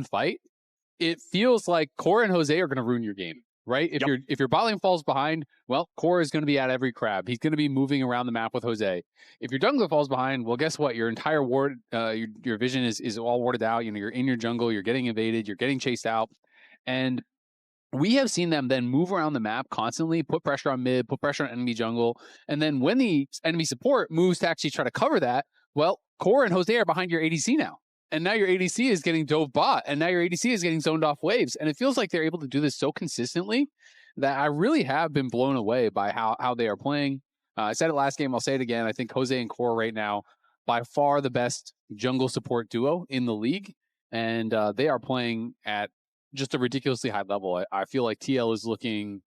one fight, it feels like Core and Jose are going to ruin your game, right? If your bot lane falls behind, well, Core is going to be at every crab. He's going to be moving around the map with Jose. If your jungler falls behind, well, guess what? Your entire ward, your vision is all warded out. You know, you're in your jungle, you're getting invaded, you're getting chased out, and we have seen them then move around the map constantly, put pressure on mid, put pressure on enemy jungle, and then when the enemy support moves to actually try to cover that, well, Core and Jose are behind your ADC now. And now your ADC is getting dove bot, and now your ADC is getting zoned off waves. And it feels like they're able to do this so consistently that I really have been blown away by how they are playing. I said it last game, I'll say it again. I think Jose and Core right now, by far the best jungle support duo in the league. And they are playing at just a ridiculously high level. I feel like TL is looking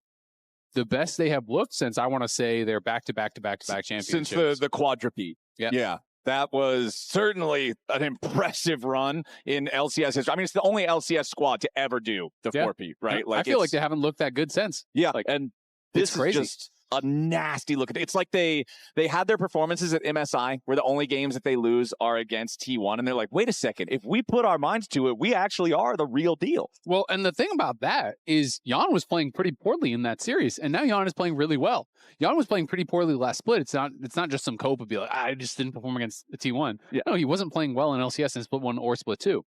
the best they have looked since, I want to say, they're back-to-back championships. Since the quadrupeat. Yeah. That was certainly an impressive run in LCS history. I mean, it's the only LCS squad to ever do the 4P, right? Like, I feel like they haven't looked that good since. Yeah, like, and this is just a nasty look. It's like they had their performances at MSI, where the only games that they lose are against T1, and they're like, wait a second, if we put our minds to it, we actually are the real deal. Well, and the thing about that is Yeon was playing pretty poorly in that series, and now Yeon is playing really well. Yeon was playing pretty poorly last split. It's not just some cope of be like, I just didn't perform against the T1. Yeah. No, he wasn't playing well in LCS in split 1 or split 2.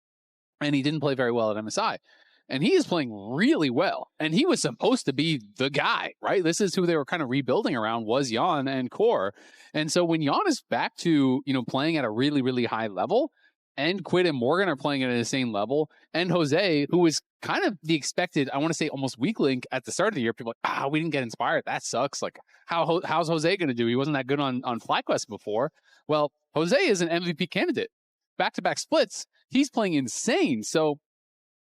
And he didn't play very well at MSI. And he is playing really well. And he was supposed to be the guy, right? This is who they were kind of rebuilding around, was Yeon and Core. And so when Yeon is back to, playing at a really, really high level, and Quid and Morgan are playing at an insane level, and Jose, who is kind of the expected, I want to say almost weak link at the start of the year, people are like, we didn't get inspired. That sucks. Like, how's Jose going to do? He wasn't that good on FlyQuest before. Well, Jose is an MVP candidate. Back-to-back splits, he's playing insane. So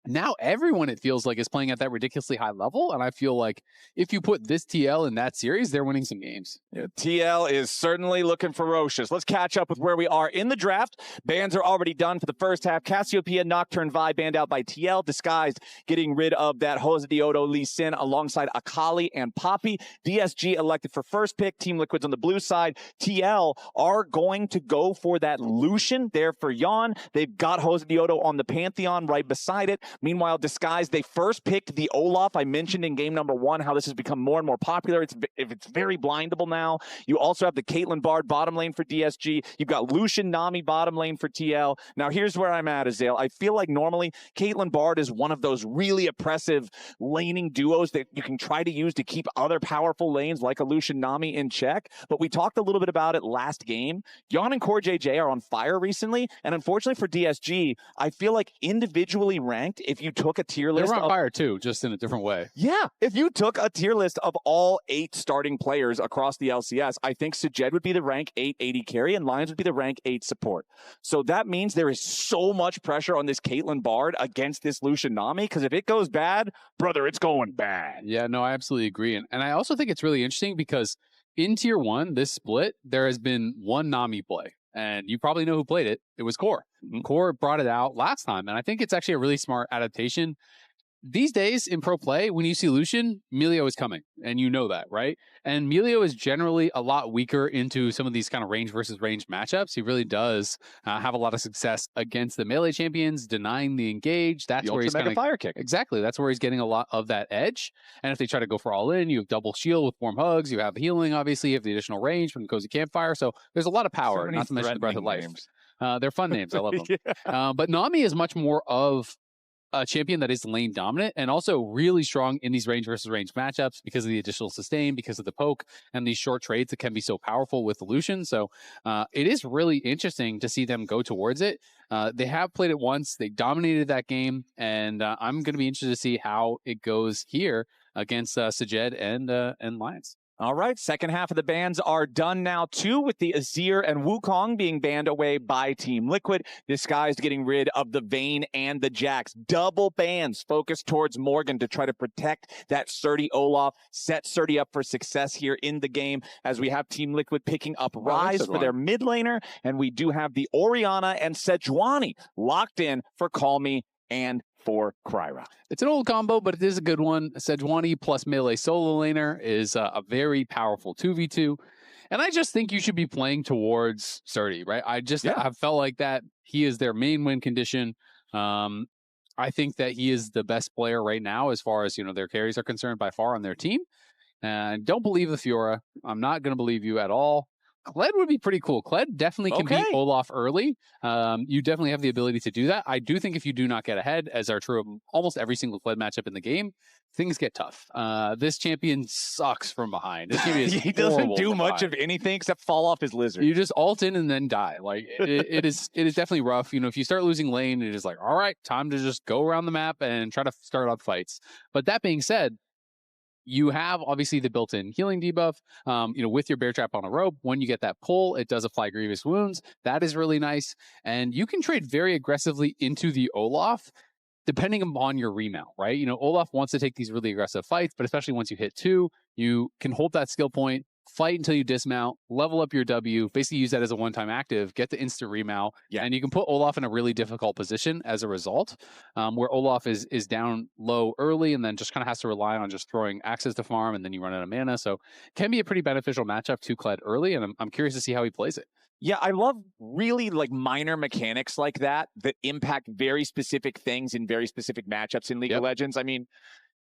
now everyone, it feels like, is playing at that ridiculously high level. And I feel like if you put this TL in that series, they're winning some games. Yeah, TL is certainly looking ferocious. Let's catch up with where we are in the draft. Bans are already done for the first half. Cassiopeia, Nocturne, Vi banned out by TL. Disguised, getting rid of that Josedeodo, Lee Sin alongside Akali and Poppy. DSG elected for first pick. Team Liquid's on the blue side. TL are going to go for that Lucian there for Yeon. They've got Josedeodo on the Pantheon right beside it. Meanwhile, Disguised, they first picked the Olaf. I mentioned in game number 1 how this has become more and more popular. It's very blindable now. You also have the Caitlyn Bard bottom lane for DSG. You've got Lucian, Nami bottom lane for TL. Now, here's where I'm at, Azale. I feel like normally Caitlyn Bard is one of those really oppressive laning duos that you can try to use to keep other powerful lanes like a Lucian Nami in check. But we talked a little bit about it last game. Yeon and CoreJJ are on fire recently. And unfortunately for DSG, I feel like individually ranked, if you took a tier list, they're on fire too, just in a different way. Yeah, if you took a tier list of all 8 starting players across the LCS, I think Sajed would be the rank 8 AD carry and Lyonz would be the rank 8 support. So that means there is so much pressure on this Caitlyn Bard against this Lucian Nami, because if it goes bad, brother, it's going bad. Yeah, no, I absolutely agree. And I also think it's really interesting because in tier 1, this split, there has been one Nami play. And you probably know who played it. It was Core. Core brought it out last time. And I think it's actually a really smart adaptation. These days in pro play, when you see Lucian, Melio is coming. And you know that, right? And Melio is generally a lot weaker into some of these kind of range versus range matchups. He really does have a lot of success against the melee champions, denying the engage. That's where he's kind of fire kick. Exactly. That's where he's getting a lot of that edge. And if they try to go for all in, you have double shield with warm hugs. You have healing, obviously. You have the additional range from the Cozy Campfire. So there's a lot of power, not to mention the Breath of Life. They're fun names. I love them. Yeah. But Nami is much more of a champion that is lane dominant and also really strong in these range versus range matchups because of the additional sustain, because of the poke, and these short trades that can be so powerful with Lucian. So it is really interesting to see them go towards it. They have played it once. They dominated that game, and I'm going to be interested to see how it goes here against Sajed and Lyonz. All right, second half of the bans are done now, too, with the Azir and Wukong being banned away by Team Liquid. Disguised getting rid of the Vayne and the Jax. Double bans focused towards Morgan to try to protect that Srtty Olaf, set Srtty up for success here in the game, as we have Team Liquid picking up Ryze for their mid laner, and we do have the Orianna and Sejuani locked in for Callme and for KryRa. It's an old combo, but it is a good one. Sejuani plus melee solo laner is a very powerful 2v2. And I just think you should be playing towards Srtty, right? I have felt like that he is their main win condition. I think that he is the best player right now as far as, their carries are concerned by far on their team. And don't believe the Fiora. I'm not going to believe you at all. Kled would be pretty cool. Kled definitely can beat Olaf early. You definitely have the ability to do that. I do think if you do not get ahead, as are true of almost every single Kled matchup in the game, things get tough. This champion sucks from behind. This champion is he doesn't do much of anything except fall off his lizard. You just ult in and then die. Like it is definitely rough. If you start losing lane, it is like, all right, time to just go around the map and try to start up fights. But that being said, you have obviously the built-in healing debuff, with your bear trap on a rope. When you get that pull, it does apply grievous wounds. That is really nice. And you can trade very aggressively into the Olaf, depending upon your remount, right? Olaf wants to take these really aggressive fights, but especially once you hit 2, you can hold that skill point, fight until you dismount, level up your W, basically use that as a one-time active, get the instant remount, and you can put Olaf in a really difficult position as a result, where Olaf is down low early and then just kind of has to rely on just throwing axes to farm, and then you run out of mana. So can be a pretty beneficial matchup to Kled early, and I'm curious to see how he plays it. Yeah, I love really minor mechanics like that impact very specific things in very specific matchups in League of Legends. I mean,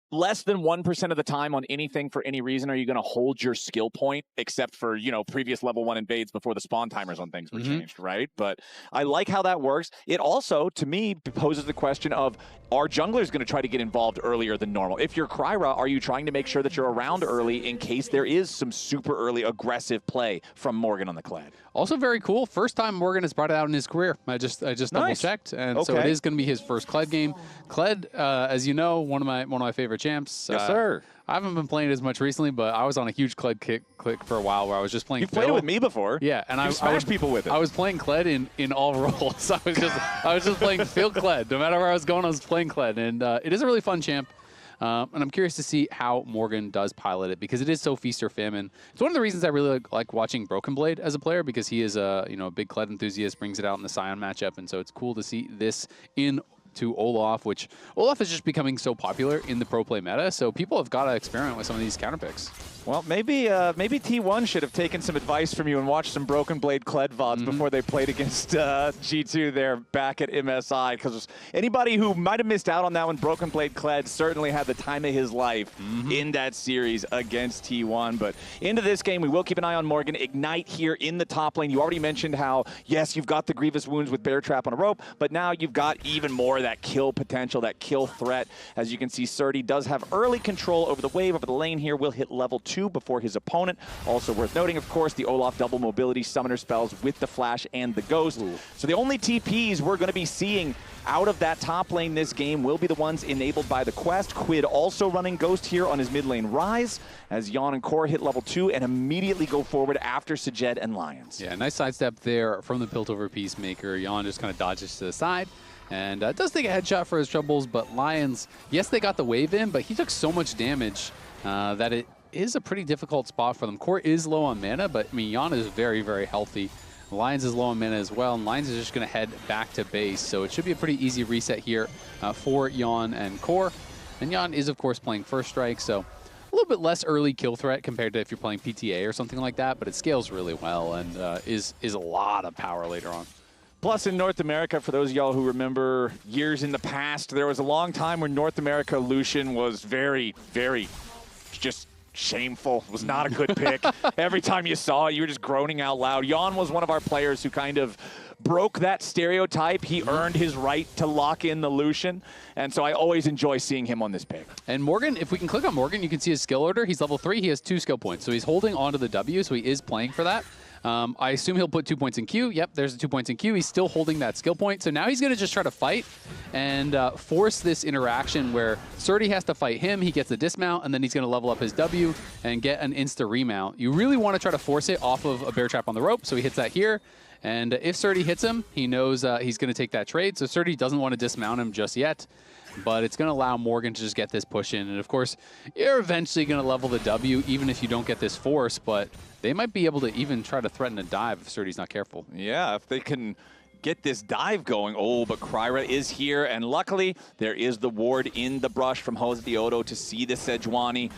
less than 1% of the time on anything for any reason are you going to hold your skill point, except for, previous level 1 invades before the spawn timers on things were changed, right? But I like how that works. It also, to me, poses the question of, are junglers going to try to get involved earlier than normal? If you're KryRa, are you trying to make sure that you're around early in case there is some super early aggressive play from Morgan on the Kled? Also very cool. First time Morgan has brought it out in his career. I just double checked, and so it is going to be his first Kled game. Kled, as you know, one of my favorite champs. Yes, sir. I haven't been playing it as much recently, but I was on a huge Kled click for a while where I was just playing. You played it with me before. Yeah, and I smashed people with it. I was playing Kled in all roles. I was just playing field Kled. No matter where I was going, I was playing Kled, and it is a really fun champ. And I'm curious to see how Morgan does pilot it, because it is so feast or famine. It's one of the reasons I really like watching Broken Blade as a player, because he is a big Kled enthusiast, brings it out in the Sion matchup, and so it's cool to see this in to Olaf, which Olaf is just becoming so popular in the pro play meta, so people have got to experiment with some of these counter picks. Well, maybe T1 should have taken some advice from you and watched some Broken Blade Kled VODs before they played against G2 there back at MSI, because anybody who might have missed out on that one, Broken Blade Kled certainly had the time of his life in that series against T1. But into this game, we will keep an eye on Morgan. Ignite here in the top lane. You already mentioned how, yes, you've got the grievous wounds with bear trap on a rope, but now you've got even more of that kill potential, that kill threat. As you can see, Srtty does have early control over the wave, over the lane here, will hit level 2 before his opponent. Also worth noting, of course, the Olaf double mobility summoner spells with the flash and the ghost. So the only TPs we're going to be seeing out of that top lane this game will be the ones enabled by the quest. Quid also running ghost here on his mid lane Ryze, as Yeon and Core hit level 2 and immediately go forward after Sajed and Lyonz. Yeah, nice sidestep there from the Piltover Peacemaker. Yeon just kind of dodges to the side. And does take a headshot for his troubles, but Lyonz, yes, they got the wave in, but he took so much damage that it is a pretty difficult spot for them. Core is low on mana, but I mean, Yeon is very, very healthy. Lyonz is low on mana as well, and Lyonz is just going to head back to base. So it should be a pretty easy reset here for Yeon and Core. And Yeon is, of course, playing First Strike, so a little bit less early kill threat compared to if you're playing PTA or something like that, but it scales really well and is a lot of power later on. Plus, in North America, for those of y'all who remember years in the past, there was a long time when North America Lucian was very, very just shameful. Was not a good pick. Every time you saw it, you were just groaning out loud. Yeon was one of our players who kind of broke that stereotype. He earned his right to lock in the Lucian, and so I always enjoy seeing him on this pick. And Morgan, if we can click on Morgan, you can see his skill order. He's level 3. He has 2 skill points, so he's holding onto the W, so he is playing for that. I assume he'll put 2 points in Q. Yep, there's the 2 points in Q. He's still holding that skill point. So now he's going to just try to fight and force this interaction where Srtty has to fight him. He gets the dismount, and then he's going to level up his W and get an insta remount. You really want to try to force it off of a bear trap on the rope. So he hits that here. And if Srtty hits him, he knows he's going to take that trade. So Srtty doesn't want to dismount him just yet. But it's going to allow Morgan to just get this push in. And of course, you're eventually going to level the W, even if you don't get this force. But they might be able to even try to threaten a dive if Srtty's not careful. Yeah, if they can get this dive going. Oh, but KryRa is here. And luckily, there is the ward in the brush from Josedeodo to see the Sejuani.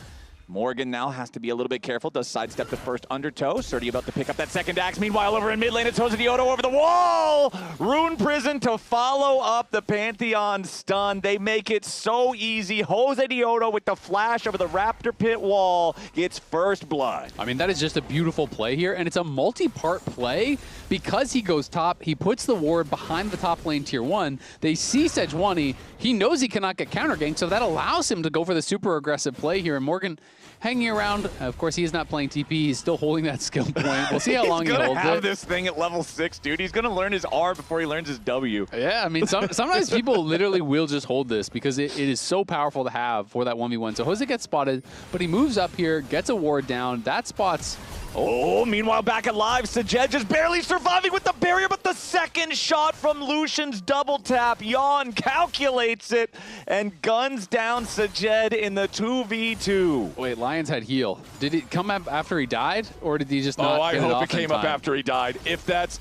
Morgan now has to be a little bit careful, does sidestep the first undertow. Srtty about to pick up that second axe. Meanwhile, over in mid lane, it's Josedeodo over the wall! Rune Prison to follow up the Pantheon stun. They make it so easy. Josedeodo with the flash over the Raptor Pit wall gets first blood. I mean, that is just a beautiful play here, and it's a multi-part play because he goes top. He puts the ward behind the top lane tier 1. They see Sejuani. He knows he cannot get counter ganked, so that allows him to go for the super aggressive play here. And Morgan hanging around. Of course, he is not playing TP. He's still holding that skill point. We'll see how long he holds it. He's going to have this thing at level 6, dude. He's going to learn his R before he learns his W. Yeah, I mean, sometimes people literally will just hold this because it is so powerful to have for that 1v1. So Jose gets spotted, but he moves up here, gets a ward down. That spots... Oh, meanwhile, back alive, sajed just barely surviving with the barrier, but the second shot from Lucian's double tap. Yeon calculates it and guns down sajed in the 2v2. Wait, Lyonz had heal. Did it come up after he died, or did he just not I get hope off it came up after he died. If that's,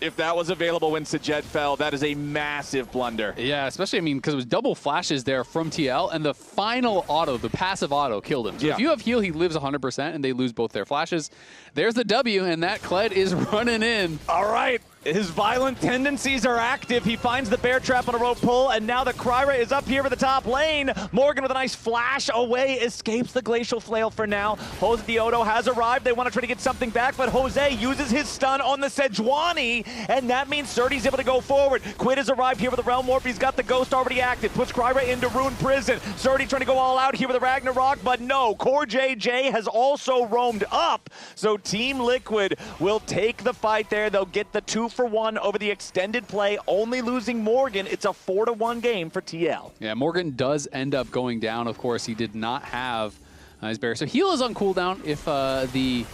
if that was available when sajed fell, that is a massive blunder. Yeah, especially, I mean, because it was double flashes there from TL, and the final auto, the passive auto, killed him. So if you have heal, he lives 100%, and they lose both their flashes. There's the W, and that Kled is running in. All right. His violent tendencies are active. He finds the bear trap on a rope pull, and now the KryRa is up here for the top lane. Morgan with a nice flash away, escapes the glacial flail for now. Josedeodo has arrived. They want to try to get something back, but Jose uses his stun on the Sejuani, and that means Srtty's able to go forward. Quid has arrived here with the Realm Warp. He's got the Ghost already active. Puts KryRa into Rune Prison. Srtty trying to go all out here with the Ragnarok, but no. CoreJJ has also roamed up, so Team Liquid will take the fight there. They'll get the 2-for-1 over the extended play, only losing Morgan. It's a 4-1 game for TL. Yeah, Morgan does end up going down. Of course, he did not have his barrier. So heal is on cooldown if the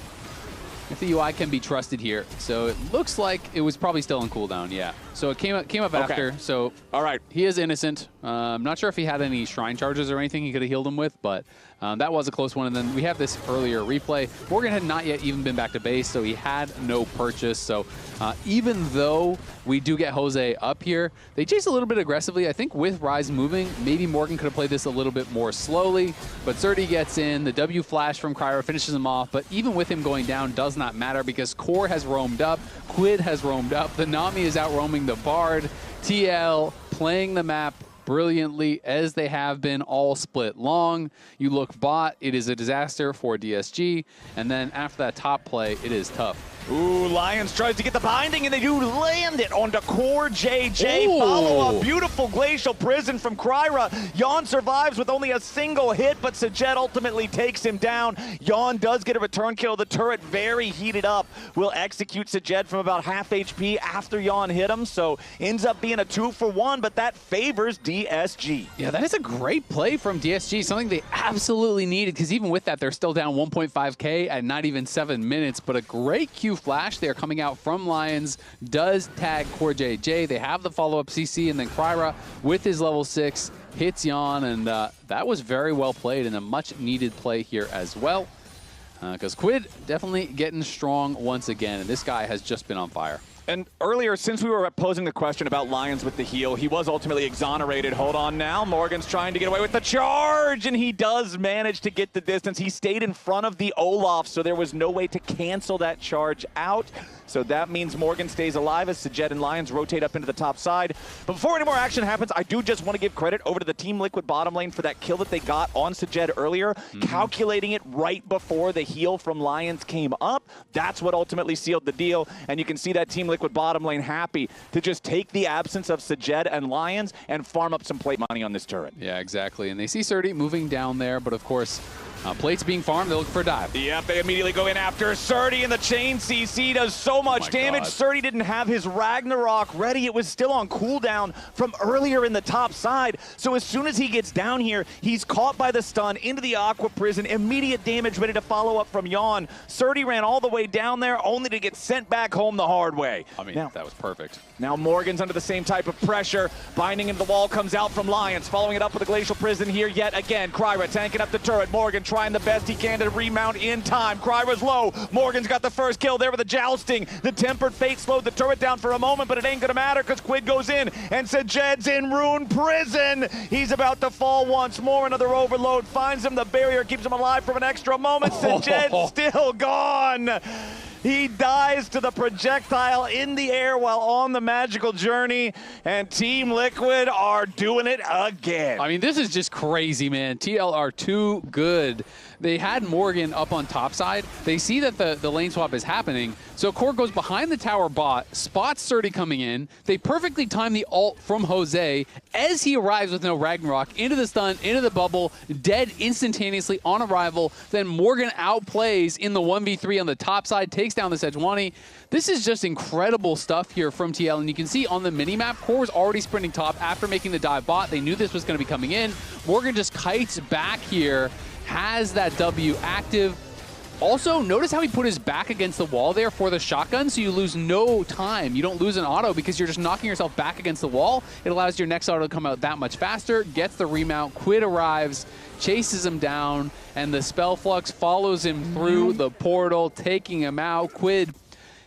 UI can be trusted here. So it looks like it was probably still on cooldown, yeah. So it came up after, so all right, he is innocent. I'm not sure if he had any shrine charges or anything he could have healed him with, but that was a close one. And then we have this earlier replay. Morgan had not yet even been back to base, so he had no purchase. So even though we do get Jose up here, they chase a little bit aggressively. I think with Ryze moving, maybe Morgan could have played this a little bit more slowly, but Srtty gets in. The W flash from KryRa finishes him off, but even with him going down does not matter because Core has roamed up, Quid has roamed up, the Nami is out roaming the Bard, TL playing the map brilliantly as they have been all split long. You look bot, it is a disaster for DSG, and then after that top play, it is tough. Ooh, Lyonz tries to get the binding, and they do land it onto CoreJJ. Follow-up, beautiful glacial prison from KryRa. Yeon survives with only a single hit, but sajed ultimately takes him down. Yeon does get a return kill. The turret very heated up. Will execute sajed from about half HP after Yeon hit him, so ends up being a 2-for-1, but that favors DSG. Yeah, that is a great play from DSG, something they absolutely needed, because even with that, they're still down 1.5k at not even 7 minutes, but a great Q flash there coming out from Lyonz does tag CoreJJ. They have the follow-up CC, and then KryRa with his level 6 hits Yeon, and that was very well played and a much-needed play here as well, because Quid definitely getting strong once again, and this guy has just been on fire. And earlier, since we were posing the question about Lyonz with the heal, he was ultimately exonerated. Hold on now. Morgan's trying to get away with the charge, and he does manage to get the distance. He stayed in front of the Olaf, so there was no way to cancel that charge out. So that means Morgan stays alive as sajed and Lyonz rotate up into the top side. But before any more action happens, I do just want to give credit over to the Team Liquid bottom lane for that kill that they got on sajed earlier, calculating it right before the heal from Lyonz came up. That's what ultimately sealed the deal, and you can see that Team Liquid bottom lane happy to just take the absence of sajed and Lyonz and farm up some plate money on this turret. Yeah, exactly. And they see Srtty moving down there, but of course, plates being farmed, they look for a dive. Yep, they immediately go in after Srtty, and the chain CC does so much damage. Srtty didn't have his Ragnarok ready. It was still on cooldown from earlier in the top side. So as soon as he gets down here, he's caught by the stun into the Aqua Prison. Immediate damage ready to follow up from Yeon. Srtty ran all the way down there only to get sent back home the hard way. I mean, that was perfect. Now Morgan's under the same type of pressure. Binding into the wall comes out from Lyonz. Following it up with a Glacial Prison here yet again. KryRa tanking up the turret. Morgan trying the best he can to remount in time. KryRa's low. Morgan's got the first kill there with the jousting. The Tempered Fate slowed the turret down for a moment, but it ain't gonna matter because Quid goes in and Sajed's in Rune Prison. He's about to fall once more. Another overload finds him. The barrier keeps him alive for an extra moment. Sajed's still gone. He dies to the projectile in the air while on the magical journey, and Team Liquid are doing it again. I mean, this is just crazy, man. TL are too good. They had Morgan up on top side. They see that the lane swap is happening, so Core goes behind the tower bot, spots Srtty coming in. They perfectly time the ult from Jose as he arrives with no Ragnarok into the stun, into the bubble, dead instantaneously on arrival. Then Morgan outplays in the 1v3 on the top side, takes down the Sejuani. This is just incredible stuff here from TL, and you can see on the minimap, Core was already sprinting top after making the dive bot. They knew this was going to be coming in. Morgan just kites back here, has that W active. Also, notice how he put his back against the wall there for the shotgun, so you lose no time. You don't lose an auto because you're just knocking yourself back against the wall. It allows your next auto to come out that much faster, gets the remount. Quid arrives, chases him down, and the Spell Flux follows him through the portal, taking him out. Quid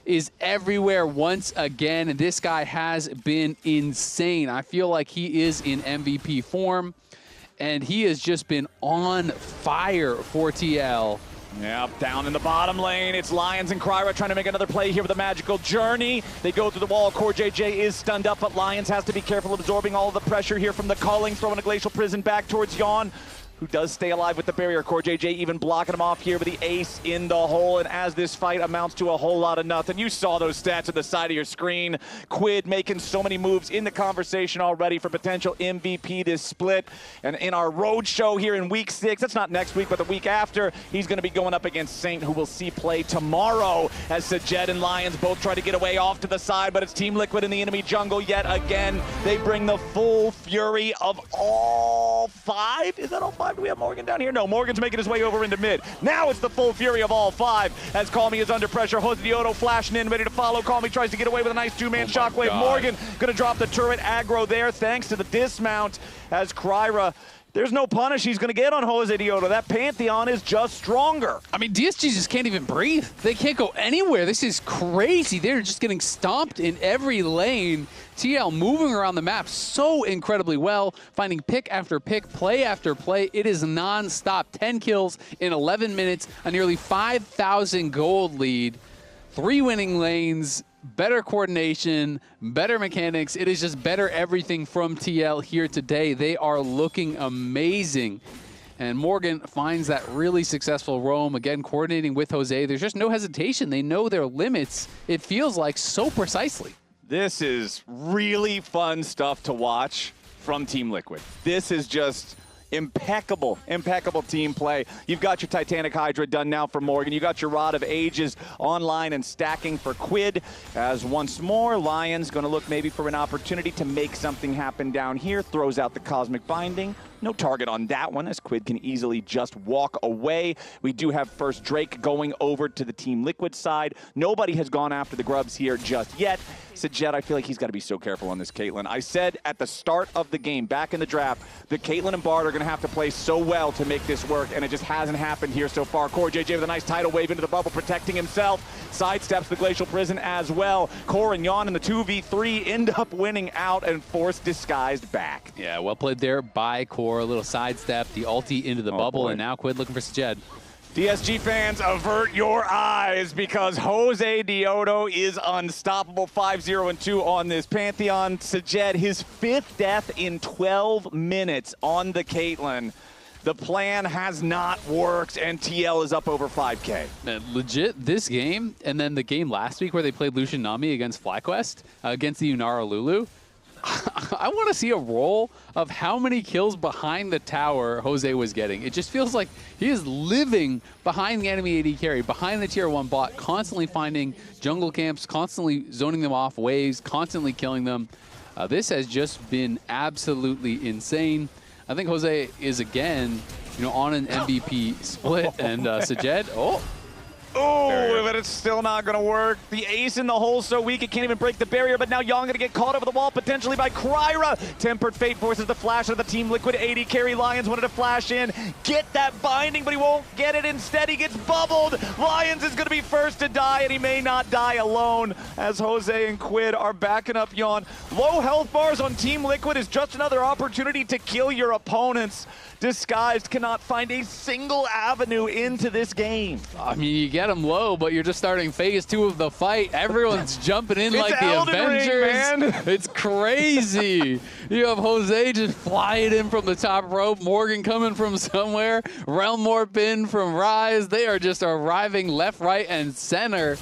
is everywhere once again, and this guy has been insane. I feel like he is in MVP form, and he has just been on fire for TL. Yep, down in the bottom lane, it's Lyonz and KryRa trying to make another play here with a magical journey. They go through the wall. CoreJJ is stunned up, but Lyonz has to be careful of absorbing all of the pressure here from the calling, throwing a Glacial Prison back towards Yeon, who does stay alive with the barrier. CoreJJ even blocking him off here with the ace in the hole, and as this fight amounts to a whole lot of nothing, you saw those stats at the side of your screen. Quid making so many moves in the conversation already for potential MVP this split, and in our road show here in week 6, that's not next week, but the week after, he's going to be going up against Saint, who we'll see play tomorrow, as Sajed and Lyonz both try to get away off to the side, but it's Team Liquid in the enemy jungle yet again. They bring the full fury of all 5. Is that all 5? Do we have Morgan down here? No, Morgan's making his way over into mid. Now it's the full fury of all 5 as Callme is under pressure. Josedeodo flashing in, ready to follow. Callme tries to get away with a nice 2-man shockwave. God. Morgan gonna drop the turret aggro there thanks to the dismount as KryRa. There's no punish he's going to get on Josedeodo. That Pantheon is just stronger. I mean, DSG just can't even breathe. They can't go anywhere. This is crazy. They're just getting stomped in every lane. TL moving around the map so incredibly well, finding pick after pick, play after play. It is non-stop. 10 kills in 11 minutes, a nearly 5,000 gold lead, 3 winning lanes, better coordination, better mechanics. It is just better everything from TL here today. They are looking amazing. And Morgan finds that really successful roam, again, coordinating with Jose. There's just no hesitation. They know their limits, it feels like, so precisely. This is really fun stuff to watch from Team Liquid. This is just impeccable, impeccable team play. You've got your Titanic Hydra done now for Morgan. You got your Rod of Ages online and stacking for Quid. As once more, Lyonz going to look maybe for an opportunity to make something happen down here. Throws out the Cosmic Binding. No target on that one, as Quid can easily just walk away. We do have first Drake going over to the Team Liquid side. Nobody has gone after the grubs here just yet. Sajed, I feel like he's got to be so careful on this Caitlyn. I said at the start of the game, back in the draft, that Caitlyn and Bard are going to have to play so well to make this work, and it just hasn't happened here so far. CoreJJ with a nice tidal wave into the bubble, protecting himself. Sidesteps the Glacial Prison as well. Core and Yeon in the 2v3 end up winning out and force disguised back. Yeah, well played there by Core. A little sidestep, the ulti into the bubble, and now Quid looking for Sajed. DSG fans, avert your eyes because Josedeodo is unstoppable. 5-0-2 on this Pantheon. Sajed, his 5th death in 12 minutes on the Caitlyn. The plan has not worked, and TL is up over 5K. Legit, this game, and then the game last week where they played Lucian Nami against FlyQuest, against the Unara Lulu, I want to see a roll of how many kills behind the tower Jose was getting. It just feels like he is living behind the enemy AD carry, behind the tier 1 bot, constantly finding jungle camps, constantly zoning them off waves, constantly killing them. This has just been absolutely insane. I think Jose is, again, on an MVP split, and Sajed, Oh, but it's still not going to work. The ace in the hole so weak it can't even break the barrier, but now Yeon going to get caught over the wall potentially by KryRa. Tempered Fate forces the flash of the team. Liquid AD carry Lyonz wanted to flash in, get that binding, but he won't get it. Instead, he gets bubbled. Lyonz is going to be first to die, and he may not die alone as Jose and Quid are backing up Yeon. Low health bars on Team Liquid is just another opportunity to kill your opponents. Disguised cannot find a single avenue into this game. I mean, you get them low, but you're just starting phase 2 of the fight. Everyone's jumping in like the Elden Avengers. Ring, man. It's crazy. You have Jose just flying in from the top rope, Morgan coming from somewhere, Realm Warp in from Ryze. They are just arriving left, right, and center.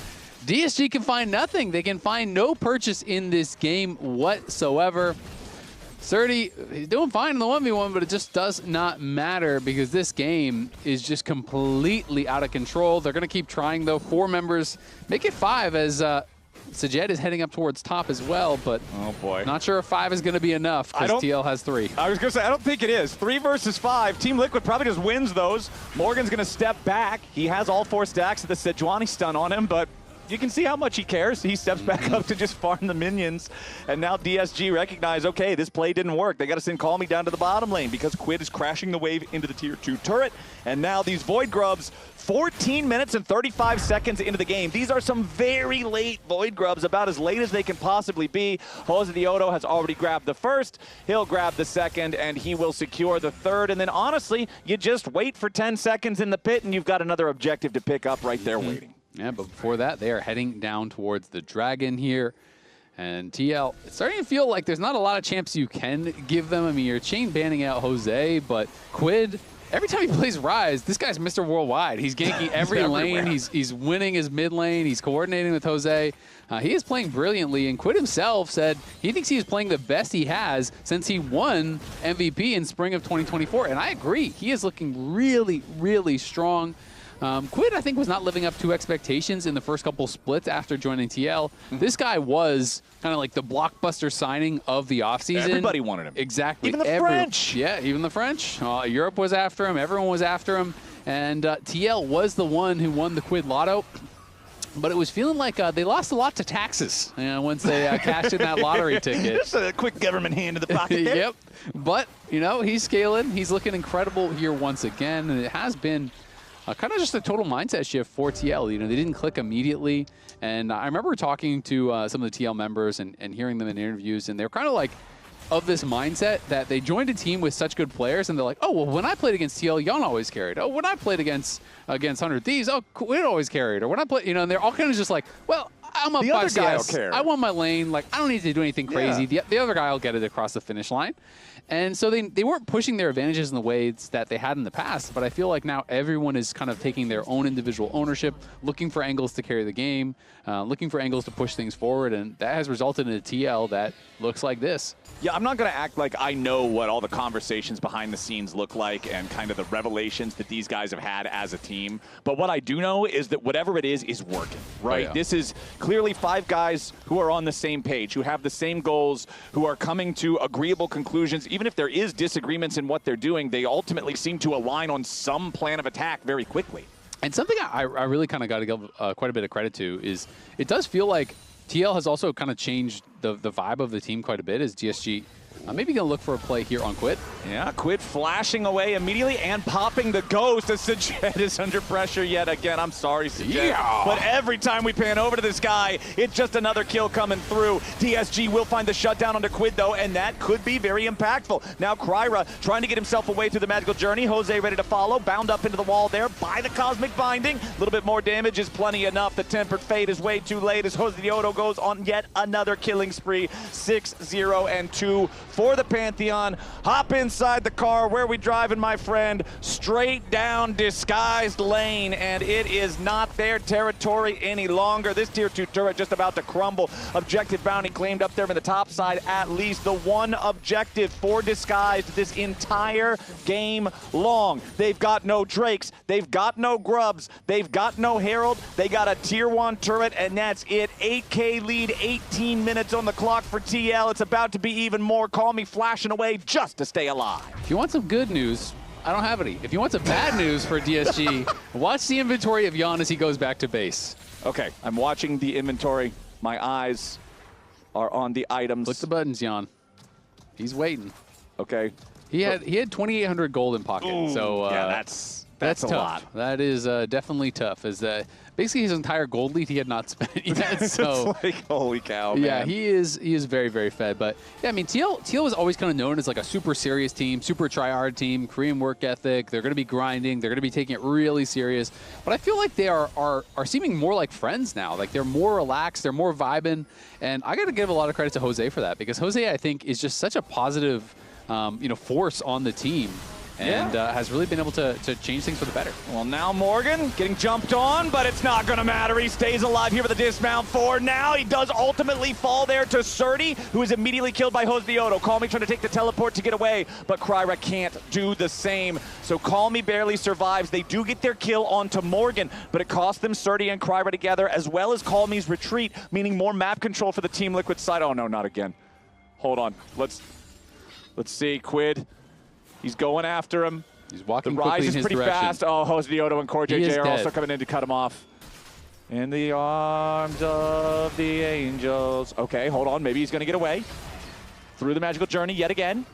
DSG can find nothing. They can find no purchase in this game whatsoever. Srtty, he's doing fine in the 1v1, but it just does not matter because this game is just completely out of control. They're going to keep trying, though. 4 members, make it 5 as sajed is heading up towards top as well, but oh boy, not sure if 5 is going to be enough because TL has 3. I was going to say, I don't think it is. 3 versus 5. Team Liquid probably just wins those. Morgan's going to step back. He has all 4 stacks of the Sejuani stun on him, but you can see how much he cares. He steps back up to just farm the minions. And now DSG recognize, okay, this play didn't work. They got to send Callme down to the bottom lane because Quid is crashing the wave into the tier 2 turret. And now these Void Grubs, 14 minutes and 35 seconds into the game. These are some very late Void Grubs, about as late as they can possibly be. Josedeodo has already grabbed the first. He'll grab the second, and he will secure the third. And then honestly, you just wait for 10 seconds in the pit, and you've got another objective to pick up right there waiting. Yeah, but before that, they are heading down towards the Dragon here. And TL, it's starting to feel like there's not a lot of champs you can give them. I mean, you're chain banning out Jose, but Quid, every time he plays Ryze, this guy's Mr. Worldwide. He's ganking every lane. He's winning his mid lane. He's coordinating with Jose. He is playing brilliantly, and Quid himself said he thinks he is playing the best he has since he won MVP in spring of 2024. And I agree. He is looking really, really strong. Quid, I think, was not living up to expectations in the first couple splits after joining TL. This guy was kind of like the blockbuster signing of the offseason. Everybody wanted him. Exactly. Even the French. Yeah, even the French. Europe was after him. Everyone was after him. And TL was the one who won the Quid Lotto. But it was feeling like they lost a lot to taxes once they cashed in that lottery ticket. Just a quick government hand to the pocket there. Yep. But, he's scaling. He's looking incredible here once again. And it has been kind of just a total mindset shift for TL. They didn't click immediately. And I remember talking to some of the TL members and hearing them in interviews, and they're kind of like of this mindset that they joined a team with such good players, and they're like, oh, well, when I played against TL, Yeon always carried. Oh, when I played against 100 Thieves, oh, Quid always carried. Or when I play, and they're all kind of just like, well, I'm up 5 CS. I won my lane. Like, I don't need to do anything crazy. Yeah. The other guy will get it across the finish line. And so they weren't pushing their advantages in the ways that they had in the past, but I feel like now everyone is kind of taking their own individual ownership, looking for angles to carry the game, looking for angles to push things forward, and that has resulted in a TL that looks like this. Yeah, I'm not going to act like I know what all the conversations behind the scenes look like and kind of the revelations that these guys have had as a team. But what I do know is that whatever it is working, right? Oh, yeah. This is clearly 5 guys who are on the same page, who have the same goals, who are coming to agreeable conclusions. Even if there is disagreements in what they're doing, they ultimately seem to align on some plan of attack very quickly. And something I really kind of got to give quite a bit of credit to is it does feel like TL has also kind of changed the vibe of the team quite a bit as DSG maybe going to look for a play here on Quid. Yeah, Quid flashing away immediately and popping the ghost as sajed is under pressure yet again. I'm sorry, sajed. Yeah. But every time we pan over to this guy, it's just another kill coming through. DSG will find the shutdown onto Quid, though, and that could be very impactful. Now KryRa trying to get himself away through the magical journey. Jose ready to follow. Bound up into the wall there by the cosmic binding. A little bit more damage is plenty enough. The tempered fate is way too late as Josedeodo goes on yet another killing spree. 6-0-2 for the Pantheon. Hop inside the car. Where are we driving, my friend? Straight down Disguised lane, and it is not their territory any longer. This tier 2 turret just about to crumble. Objective bounty claimed up there in the top side, at least the one objective for Disguised this entire game long. They've got no Drakes. They've got no Grubs. They've got no Herald. They got a tier 1 turret, and that's it. 8K lead, 18 minutes on the clock for TL. It's about to be even more. Callme flashing away just to stay alive. If you want some good news, I don't have any. If you want some bad news for DSG, watch the inventory of Yeon as he goes back to base. Okay, I'm watching the inventory. My eyes are on the items. Click the buttons, Yeon. He's waiting. Okay. He had 2,800 gold in pocket. Ooh, so yeah, that's a tough. lot. That is definitely tough. Is that basically his entire gold lead he had not spent yet. So it's like, holy cow, man. yeah, he is very, very fed. But yeah, I mean, TL was always kind of known as like a super serious team, super try-hard team, Korean work ethic. They're going to be grinding. They're going to be taking it really serious. But I feel like they are seeming more like friends now. Like they're more relaxed. They're more vibing. And I got to give a lot of credit to Jose for that, because Jose, I think, is just such a positive force on the team. And has really been able to change things for the better. Well, now Morgan getting jumped on, but it's not going to matter. He stays alive here with a dismount for now. He does ultimately fall there to Srtty, who is immediately killed by Josedeodo. Callme trying to take the teleport to get away, but KryRa can't do the same. So Callme barely survives. They do get their kill onto Morgan, but it costs them Srtty and KryRa together, as well as Callme's retreat, meaning more map control for the Team Liquid side. Oh, no, not again. Hold on. Let's see. Quid. He's going after him. He's walking the quickly Ryze in is his pretty direction. fast. Oh, Josedeodo and CoreJJ are also dead. coming in to cut him off. In the arms of the angels. Okay, hold on. Maybe he's going to get away. Through the magical journey yet again.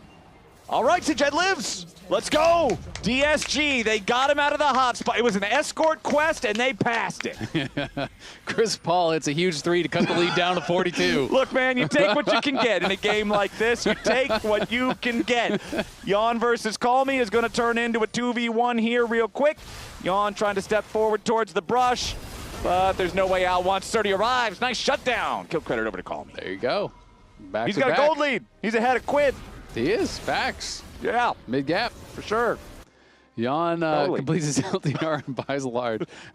All right, Sajed lives. Let's go. DSG, they got him out of the hotspot. It was an escort quest, and they passed it. Chris Paul hits a huge 3 to cut the lead down to 42. Look, man, you take what you can get in a game like this. You take what you can get. Yeon versus Callme is going to turn into a 2v1 here real quick. Yeon trying to step forward towards the brush, but there's no way out once Srtty arrives. Nice shutdown. Kill credit over to Callme. There you go. Back He's to got back. a gold lead. He's ahead of Quid. He is. Facts. Yeah. Mid-gap. For sure. Yeon Totally. completes his LTR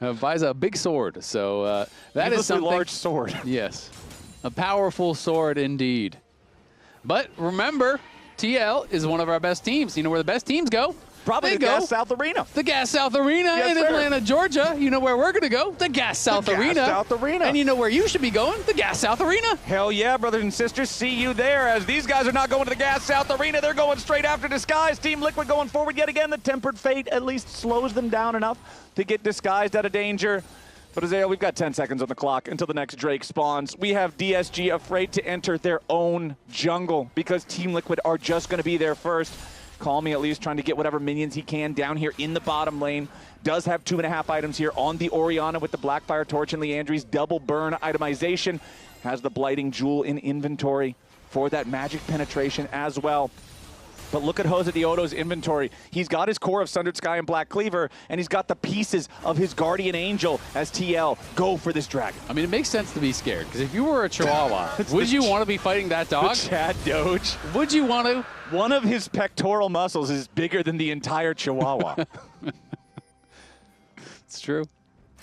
and buys a big sword. So that is something. large sword. Yes. A powerful sword indeed. But remember, TL is one of our best teams. You know where the best teams go? Probably They the go. Gas South Arena. The Gas South Arena Yes, in sir. Atlanta, Georgia. You know where we're going to go? The Gas South Arena. Gas South Arena. And you know where you should be going? The Gas South Arena. Hell yeah, brothers and sisters. See you there, as these guys are not going to the Gas South Arena. They're going straight after Disguise. Team Liquid going forward yet again. The Tempered Fate at least slows them down enough to get Disguised out of danger. But Azale, we've got 10 seconds on the clock until the next Drake spawns. We have DSG afraid to enter their own jungle because Team Liquid are just going to be there first. Callme at least trying to get whatever minions he can down here in the bottom lane. Does have 2.5 items here on the Orianna with the Blackfire Torch and Liandry's double burn itemization. Has the Blighting Jewel in inventory for that magic penetration as well. But look at Josedeodo's inventory. He's got his core of Sundered Sky and Black Cleaver, and he's got the pieces of his Guardian Angel as TL go for this dragon. I mean, it makes sense to be scared, because if you were a Chihuahua, would you want to be fighting that dog? The Chad Doge. Would you want to? One of his pectoral muscles is bigger than the entire Chihuahua. It's true.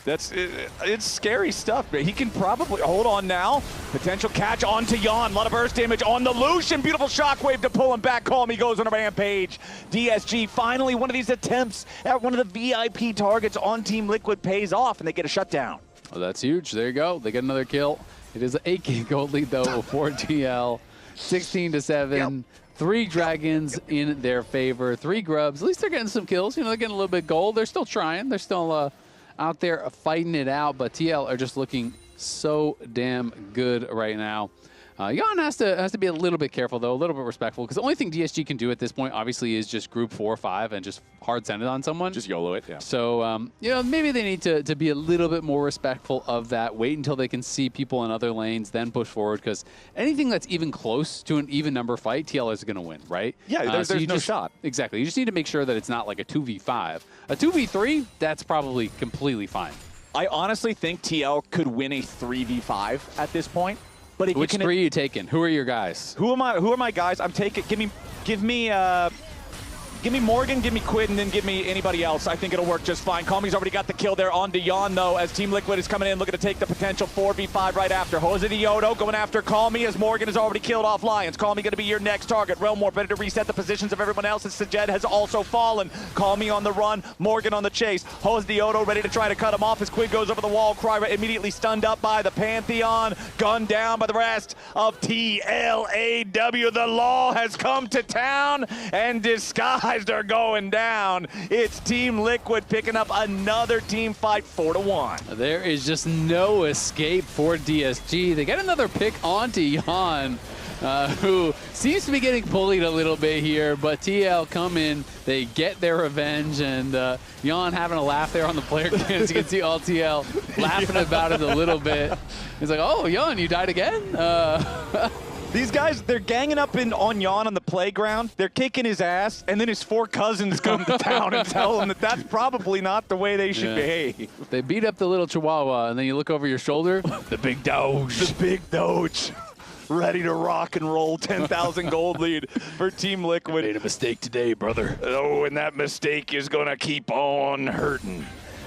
It's scary stuff, but he can probably hold on now. Potential catch onto Yeon. A lot of burst damage on the Lucian. Beautiful shockwave to pull him back. Callme goes on a rampage. DSG finally one of these attempts at one of the VIP targets on Team Liquid pays off, and they get a shutdown. Well, that's huge. There you go. They get another kill. It is an 8K gold lead though for TL. 16-7. Yep. 3 dragons in their favor. 3 grubs. At least they're getting some kills. You know, they're getting a little bit gold. They're still trying. They're still out there fighting it out, but TL are just looking so damn good right now. Yeon has to be a little bit careful, though, a little bit respectful, because the only thing DSG can do at this point, obviously, is just group 4 or 5 and just hard send it on someone. Just YOLO it, yeah. So, you know, maybe they need to be a little bit more respectful of that. Wait until they can see people in other lanes, then push forward, because anything that's even close to an even number fight, TL is going to win, right? Yeah, there's no shot. Exactly. You just need to make sure that it's not like a 2v5. A 2v3, that's probably completely fine. I honestly think TL could win a 3v5 at this point. But if Which 3 are you taking? Who are your guys? Who are my guys? I'm taking. Give me Morgan, give me Quid, and then give me anybody else. I think it'll work just fine. Callme's already got the kill there on Yeon, though, as Team Liquid is coming in looking to take the potential 4v5 right after. Josedeodo going after Callme as Morgan has already killed off Lyonz. Callme going to be your next target. Realmore better to reset the positions of everyone else as Sajed has also fallen. Callme on the run, Morgan on the chase. Josedeodo ready to try to cut him off as Quid goes over the wall. KryRa immediately stunned up by the Pantheon. Gunned down by the rest of TLAW. The law has come to town, and Disguise guys are going down. It's Team Liquid picking up another team fight 4-1. There is just no escape for DSG. They get another pick onto Yeon, who seems to be getting bullied a little bit here, but TL come in, they get their revenge, and Yeon having a laugh there on the player cam. As you can see all TL laughing about it a little bit. He's like, oh, Yeon, you died again? These guys, they're ganging up on Yeon on the playground. They're kicking his ass, and then his 4 cousins come to town and tell him that that's probably not the way they should behave. They beat up the little chihuahua, and then you look over your shoulder, the big doge. The big doge. Ready to rock and roll. 10,000 gold lead for Team Liquid. Made a mistake today, brother. Oh, and that mistake is going to keep on hurting.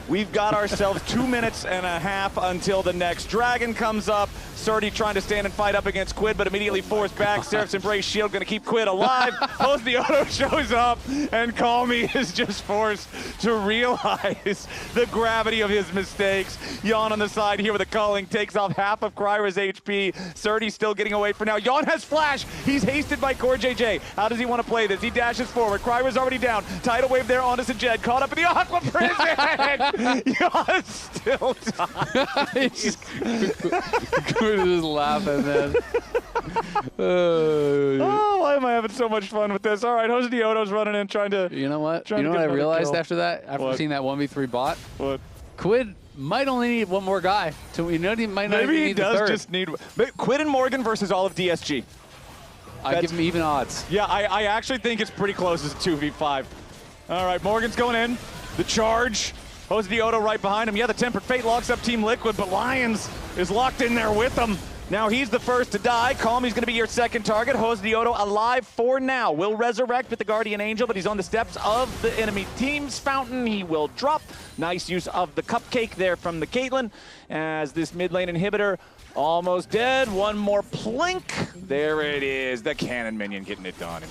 We've got ourselves 2 minutes and a half until the next dragon comes up. Srtty trying to stand and fight up against Quid, but immediately forced back. Seraph's Embrace Shield going to keep Quid alive. Josedeodo shows up, and Callme is just forced to realize the gravity of his mistakes. Yeon on the side here with a culling, takes off half of KryRa's HP. Srtty still getting away for now. Yeon has flash. He's hasted by CoreJJ. How does he want to play this? He dashes forward. KryRa's already down. Tidal wave there onto sajed. Caught up in the Aqua Prison. Yeon still dies. Just laughing, man. Oh, why am I having so much fun with this? All right, Josedeodo's running in, trying to. You know what? You know what I realized after that? After seeing that 1v3 bot? What? Quid might only need one more guy. So we know he might not Maybe even he need the third. does just need. Quid and Morgan versus all of DSG. I give him even odds. Yeah, I actually think it's pretty close as a 2v5. All right, Morgan's going in. The charge. Josedeodo right behind him. Yeah, the Tempered Fate locks up Team Liquid, but Lyonz is locked in there with him. Now he's the first to die. Callme's going to be your second target. Josedeodo alive for now. Will resurrect with the Guardian Angel, but he's on the steps of the enemy team's fountain. He will drop. Nice use of the cupcake there from the Caitlyn as this mid lane inhibitor almost dead. One more plink. There it is. The cannon minion getting it done.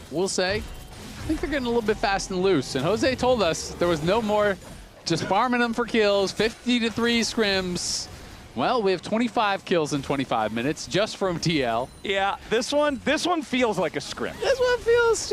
We'll say, I think they're getting a little bit fast and loose. And Jose told us there was no more just farming them for kills, 50-3 scrims. Well, we have 25 kills in 25 minutes just from TL. Yeah, this one feels like a scrim. This one feels,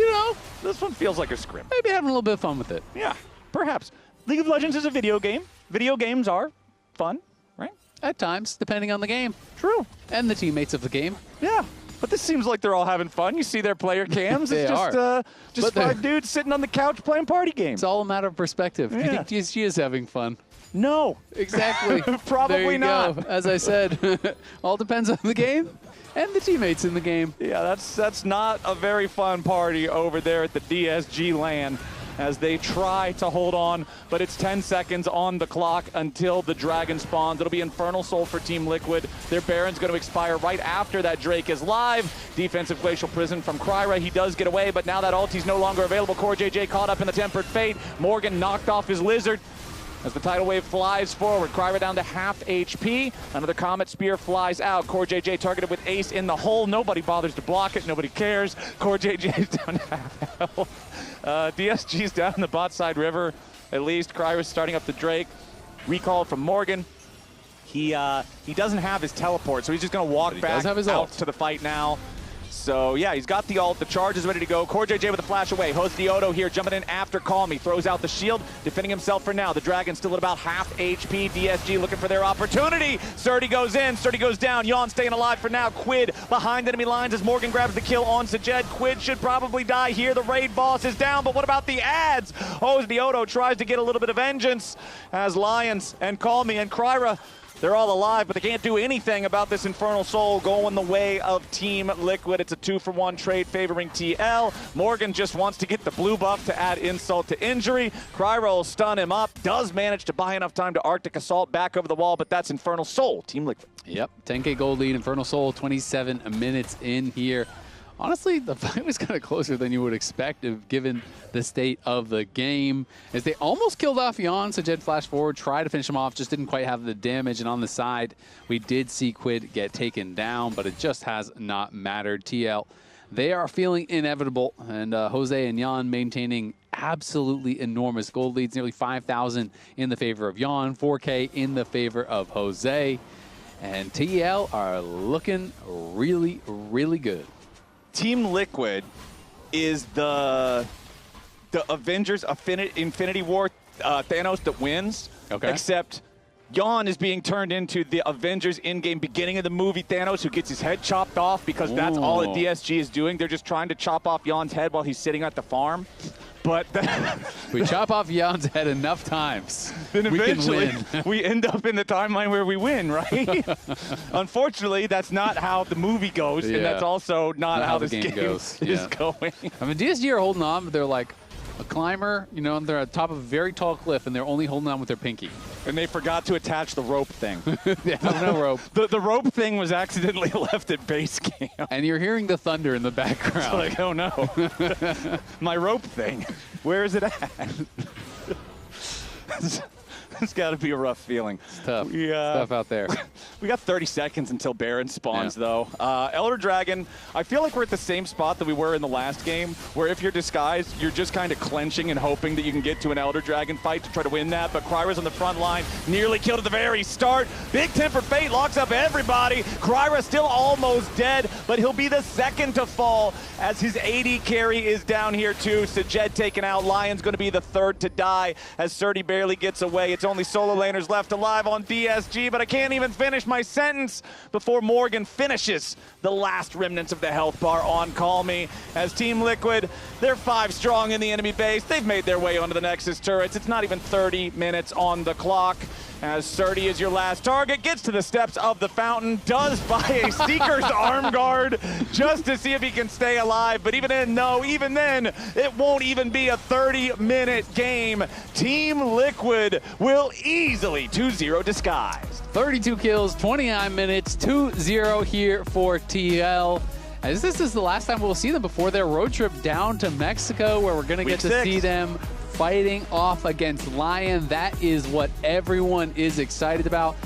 this one feels like a scrim. Maybe having a little bit of fun with it. Yeah, perhaps. League of Legends is a video game. Video games are fun, right? At times, depending on the game. True. And the teammates of the game. Yeah. But this seems like they're all having fun. You see their player cams. It's just 5 dudes sitting on the couch playing party games. It's all a matter of perspective. Yeah. You think DSG is having fun? No. Exactly. Probably not. Go. As I said, all depends on the game and the teammates in the game. Yeah, that's not a very fun party over there at the DSG LAN as they try to hold on, but it's 10 seconds on the clock until the dragon spawns. It'll be Infernal Soul for Team Liquid. Their Baron's going to expire right after that Drake is live. Defensive Glacial Prison from KryRa. He does get away, but now that ulti's no longer available. CoreJJ caught up in the Tempered Fate. Morgan knocked off his Lizard. As the tidal wave flies forward, KryRa down to half HP. Another Comet Spear flies out. CoreJJ targeted with Ace in the hole. Nobody bothers to block it. Nobody cares. CoreJJ's down to half health. DSG's down in the bot side river. At least KryRa's starting up the Drake. Recall from Morgan. He doesn't have his teleport, so he's just going to walk back out to the fight now. So, yeah, he's got the ult. The charge is ready to go. CoreJJ with a flash away. Josedeodo here jumping in after Callme. Throws out the shield, defending himself for now. The Dragon's still at about half HP. DSG looking for their opportunity. Srtty goes in. Srtty goes down. Yeon staying alive for now. Quid behind enemy lines as Morgan grabs the kill on sajed. Quid should probably die here. The raid boss is down, but what about the ads? Josedeodo tries to get a little bit of vengeance as Lyonz and Callme and KryRa, they're all alive, but they can't do anything about this Infernal Soul going the way of Team Liquid. It's a 2-for-1 trade favoring TL. Morgan just wants to get the blue buff to add insult to injury. KryRa will stun him up, does manage to buy enough time to Arctic Assault back over the wall, but that's Infernal Soul, Team Liquid. Yep, 10K gold lead, Infernal Soul, 27 minutes in here. Honestly, the fight was kind of closer than you would expect given the state of the game. As they almost killed off Yeon, sajed flashed forward, tried to finish him off, just didn't quite have the damage. And on the side, we did see Quid get taken down, but it just has not mattered. TL, they are feeling inevitable, and Jose and Yeon maintaining absolutely enormous gold leads, nearly 5,000 in the favor of Yeon, 4K in the favor of Jose. And TL are looking really, really good. Team Liquid is the the Avengers Infinity War Thanos that wins. Okay. Except Yeon is being turned into the Avengers in-game beginning of the movie Thanos, who gets his head chopped off because that's all that DSG is doing. They're just trying to chop off Yeon's head while he's sitting at the farm. But we chop off Yeon's head enough times, then eventually we can win. we end up in the timeline where we win, right? Unfortunately, that's not how the movie goes, and that's also not how this game goes. is going. I mean, DSG are holding on, but they're like a climber, you know, and they're at the top of a very tall cliff, and they're only holding on with their pinky. And they forgot to attach the rope thing. They have no rope. The rope thing was accidentally left at base camp. And you're hearing the thunder in the background. It's like, oh no. My rope thing. Where is it at? It's got to be a rough feeling. It's tough. Tough out there. We got 30 seconds until Baron spawns, though. Elder Dragon, I feel like we're at the same spot that we were in the last game, where if you're disguised, you're just kind of clenching and hoping that you can get to an Elder Dragon fight to try to win that. But KryRa's on the front line, nearly killed at the very start. Big Tempered Fate locks up everybody. KryRa still almost dead, but he'll be the second to fall as his AD carry is down here too. Sajed taken out. Lyonz going to be the third to die as Srtty barely gets away. It's only solo laners left alive on DSG, but I can't even finish my sentence before Morgan finishes the last remnants of the health bar on Callme. As Team Liquid, they're 5 strong in the enemy base. They've made their way onto the Nexus turrets. It's not even 30 minutes on the clock. As Srtty is your last target, gets to the steps of the fountain, does buy a Seeker's arm guard just to see if he can stay alive. But even then, no, even then, it won't even be a 30-minute game. Team Liquid will easily 2-0 disguised. 32 kills, 29 minutes, 2-0 here for TL. As this is the last time we'll see them before their road trip down to Mexico, where we're going to get to see them fighting off against Lion. That is what everyone is excited about.